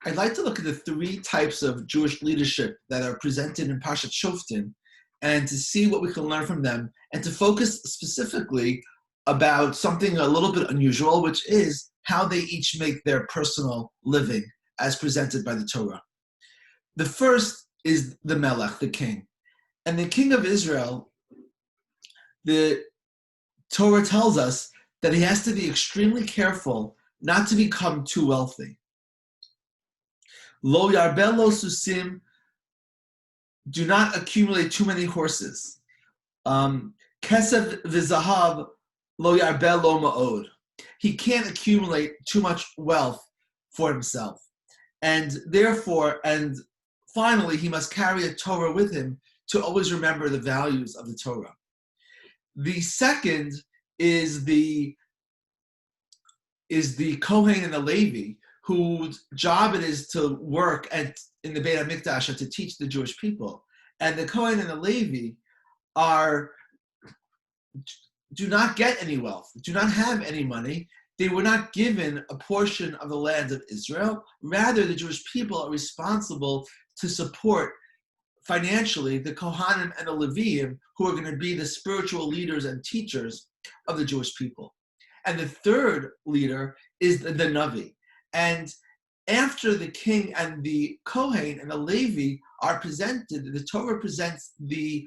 I'd like to look at the three types of Jewish leadership that are presented in Parshas Shoftim and to see what we can learn from them and to focus specifically about something a little bit unusual, which is how they each make their personal living as presented by the Torah. The first is the Melech, the king. And the king of Israel, the Torah tells us that he has to be extremely careful not to become too wealthy. Lo yarbeh lo susim, do not accumulate too many horses. Kesef v'zahav lo yarbeh lo ma'od. He can't accumulate too much wealth for himself. And therefore, and finally, he must carry a Torah with him to always remember the values of the Torah. The second is the Kohen and the Levi, whose job it is to work in the Beit HaMikdash and to teach the Jewish people. And the Kohen and the Levi do not get any wealth, do not have any money. They were not given a portion of the land of Israel. Rather, the Jewish people are responsible to support financially the Kohanim and the Leviim, who are going to be the spiritual leaders and teachers of the Jewish people. And the third leader is the Navi. And after the king and the Kohen and the Levi are presented, the Torah presents the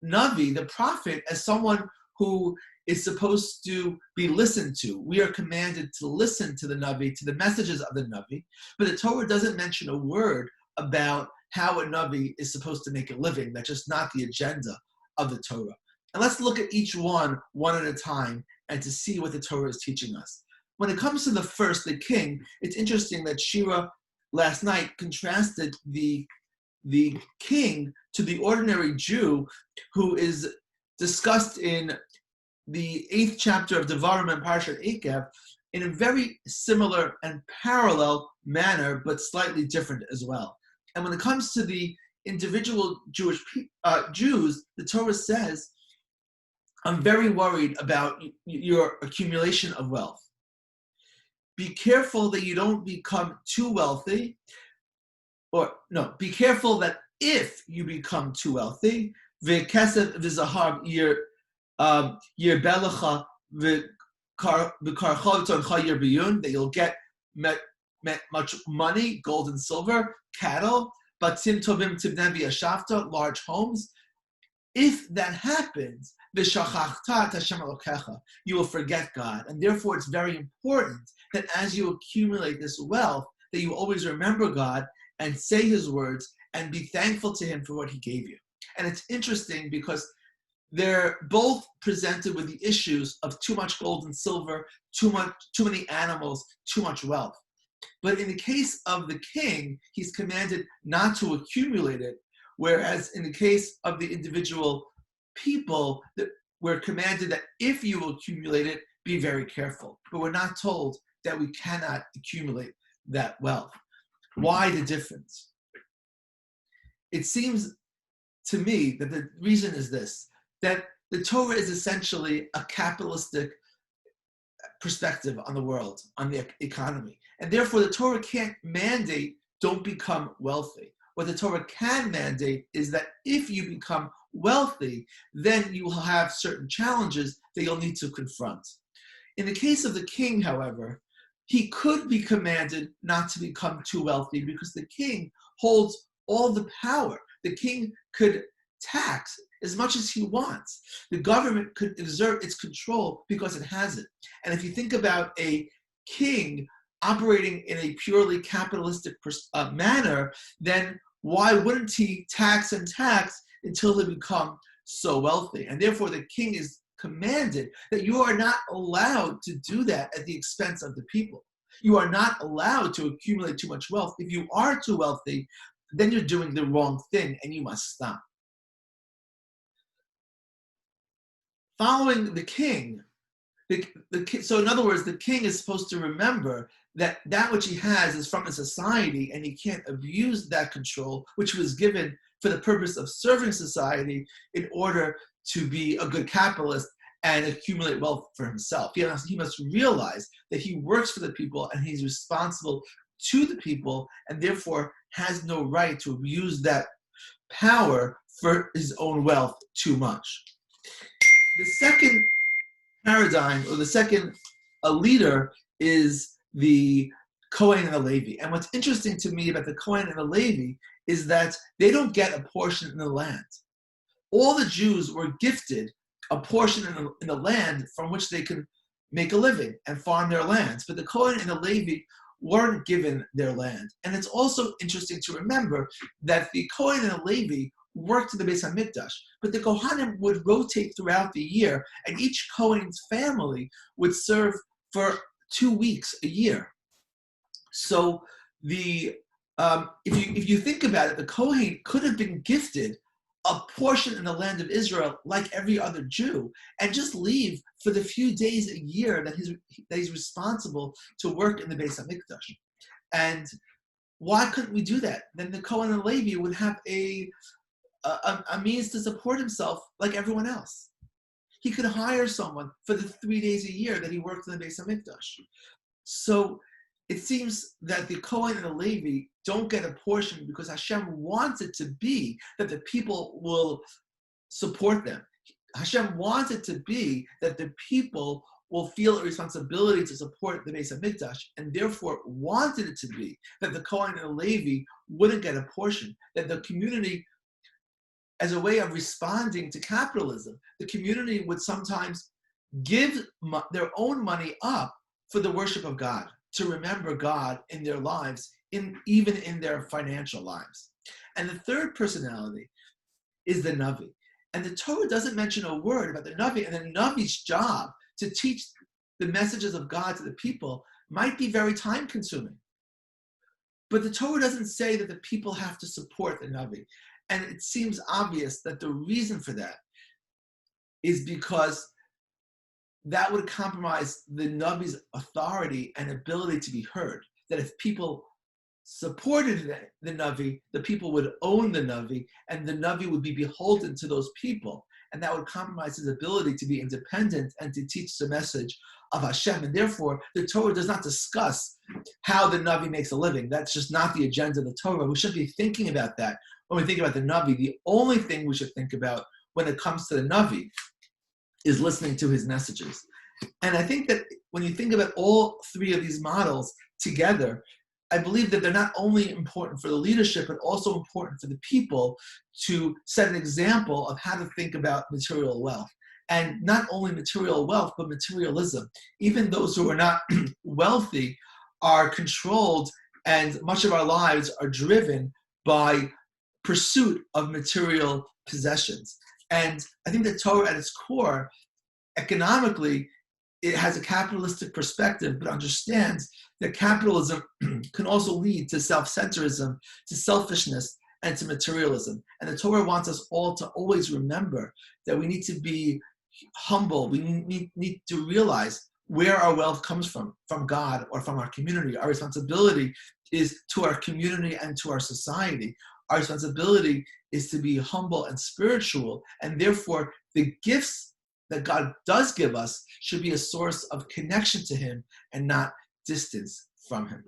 Navi, the prophet, as someone who is supposed to be listened to. We are commanded to listen to the Navi, to the messages of the Navi, but the Torah doesn't mention a word about how a Navi is supposed to make a living. That's just not the agenda of the Torah. And let's look at each one at a time and to see what the Torah is teaching us. When it comes to the first, the king, it's interesting that Shira last night contrasted the king to the ordinary Jew who is discussed in the 8th chapter of Devarim and Parashat Eikev in a very similar and parallel manner, but slightly different as well. And when it comes to the individual Jews, the Torah says, I'm very worried about your accumulation of wealth. Be careful that you don't become too wealthy, be careful that if you become too wealthy, v'kesef v'zahar yirbelecha v'karcha v'toncha yirbiyun, that you'll get much money, gold and silver, cattle, batim tovim tibnem v'yashavta, large homes. If that happens, you will forget God. And therefore, it's very important that as you accumulate this wealth, that you always remember God and say his words and be thankful to him for what he gave you. And it's interesting because they're both presented with the issues of too much gold and silver, too many animals, too much wealth. But in the case of the king, he's commanded not to accumulate it, whereas in the case of the individual people, we're commanded that if you accumulate it, be very careful. But we're not told that we cannot accumulate that wealth. Why the difference? It seems to me that the reason is this, that the Torah is essentially a capitalistic perspective on the world, on the economy. And therefore, the Torah can't mandate, don't become wealthy. What the Torah can mandate is that if you become wealthy, then you will have certain challenges that you'll need to confront. In the case of the king, however, he could be commanded not to become too wealthy because the king holds all the power. The king could tax as much as he wants. The government could exert its control because it has it. And if you think about a king operating in a purely capitalistic manner, then why wouldn't he tax and tax until they become so wealthy? And therefore the king is commanded that you are not allowed to do that at the expense of the people. You are not allowed to accumulate too much wealth. If you are too wealthy, then you're doing the wrong thing and you must stop. Following the king, so in other words, the king is supposed to remember that which he has is from a society and he can't abuse that control, which was given for the purpose of serving society in order to be a good capitalist and accumulate wealth for himself. He must realize that he works for the people and he's responsible to the people, and therefore has no right to abuse that power for his own wealth too much. The second paradigm, or the second leader, is the Kohen and the Levi. And what's interesting to me about the Kohen and the Levi is that they don't get a portion in the land. All the Jews were gifted a portion in the land from which they could make a living and farm their lands. But the Kohen and the Levi weren't given their land. And it's also interesting to remember that the Kohen and the Levi worked in the Beis HaMikdash, but the Kohanim would rotate throughout the year, and each Kohen's family would serve for 2 weeks a year. So if you think about it, the Kohen could have been gifted a portion in the land of Israel like every other Jew, and just leave for the few days a year that he's responsible to work in the Beis HaMikdash. And why couldn't we do that? Then the Kohen and Levi would have a means to support himself like everyone else. He could hire someone for the 3 days a year that he worked in the Beis HaMikdash. So it seems that the Kohen and the Levi don't get a portion because Hashem wants it to be that the people will support them. Hashem wants it to be that the people will feel a responsibility to support the Beis HaMikdash, and therefore wanted it to be that the Kohen and the Levi wouldn't get a portion, that the community, as a way of responding to capitalism, the community would sometimes give their own money up for the worship of God, to remember God in their lives, even in their financial lives. And the third personality is the Navi. And the Torah doesn't mention a word about the Navi, and the Navi's job to teach the messages of God to the people might be very time-consuming. But the Torah doesn't say that the people have to support the Navi. And it seems obvious that the reason for that is because that would compromise the Navi's authority and ability to be heard. That if people supported the Navi, the people would own the Navi, and the Navi would be beholden to those people. And that would compromise his ability to be independent and to teach the message of Hashem. And therefore, the Torah does not discuss how the Navi makes a living. That's just not the agenda of the Torah. We shouldn't be thinking about that when we think about the Navi. The only thing we should think about when it comes to the Navi is listening to his messages. And I think that when you think about all three of these models together, I believe that they're not only important for the leadership, but also important for the people to set an example of how to think about material wealth. And not only material wealth, but materialism. Even those who are not wealthy are controlled, and much of our lives are driven by pursuit of material possessions. And I think that Torah at its core, economically, it has a capitalistic perspective, but understands that capitalism can also lead to self-centerism, to selfishness, and to materialism. And the Torah wants us all to always remember that we need to be humble. We need to realize where our wealth comes from God or from our community. Our responsibility is to our community and to our society. Our responsibility is to be humble and spiritual, and therefore the gifts that God does give us should be a source of connection to Him and not distance from Him.